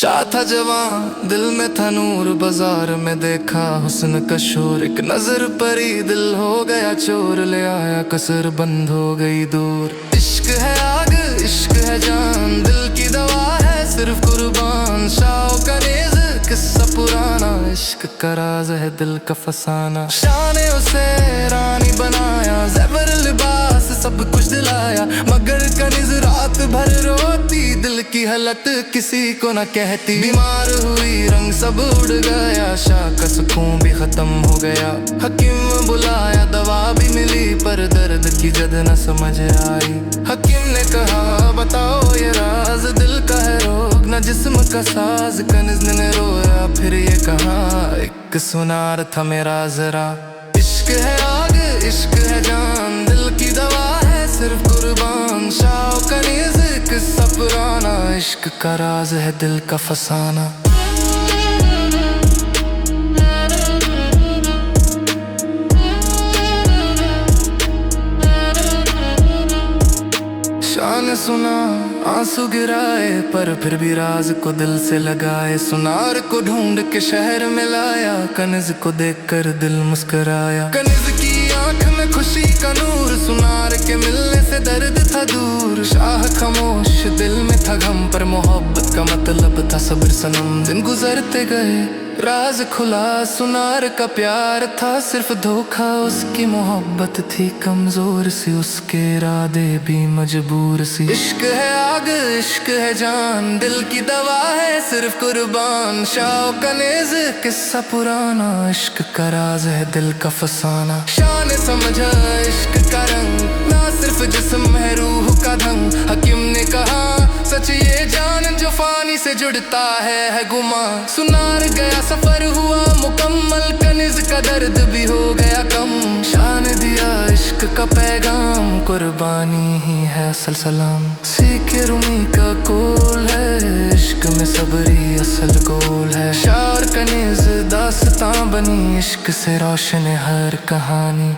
शाह था जवान दिल में था नूर, बाजार में देखा हुस्न का शोर। एक नजर परी दिल हो गया चोर, ले आया कसर बंद हो गई दूर। इश्क है आग इश्क है जान, दिल की दवा है सिर्फ कुर्बान। शाह का नेज़ किस्सा पुराना, इश्क का राज है दिल का फसाना। शाह ने उसे रानी बनाया, ज़ेवर लिबास सब कुछ दिलाया। मगर कनीज़ रात भर रोती, दिल की हालत किसी को न कहती। बीमार हुई रंग सब उड़ गया, शाह का सुकून भी खत्म हो गया। हकीम बुलाया दवा भी मिली, पर दर्द की जद न समझ आई। हकीम ने कहा बताओ ये राज, दिल का है रोग न जिस्म का साज। कनीज़ ने रोया फिर ये कहा, एक सुनार था मेरा जरा। इश्क है आग इश्क है जान, दिल की दवा है सिर्फ कुर्बान। शाह कनीज़ किस्सा पुराना, इश्क का राज है दिल का फसाना। शाह ने सुना आंसू गिराए, पर फिर भी राज को दिल से लगाए। सुनार को ढूंढ के शहर में लाया, कनीज़ को देखकर दिल मुस्कुराया। कनीज़ की आंख में खुशी का नूर, सुनार के मिलने से दर्द था दूर। शाह खामोश दिल में था गम, पर मोहब्बत का मतलब था सब्र सनम। दिन गुजरते गए राज खुला, सुनार का प्यार था सिर्फ धोखा। उसकी मोहब्बत थी कमजोर सी, उसके इरादे भी मजबूर सी। इश्क है आग इश्क है जान, दिल की दवा है सिर्फ कुर्बान। शाह कनीज़ किस्सा पुराना, इश्क का राज है दिल का फसाना। शाह ने समझा इश्क का रंग ना सिर्फ जिस्म है रूह का ढंग। हकीम ने कहा सच ये जान, जो फानी से जुड़ता है गुमा। सुनार गया सफर हुआ मुकम्मल, कनीज़ का दर्द भी हो गया कम। शाह ने दिया इश्क का पैगाम, कुर्बानी ही है असल सलाम। सीखे रूमी का कोल है, इश्क में सबरी असल गोल है। शाह और कनीज़ दास्तां बनी, इश्क से रोशन हर कहानी।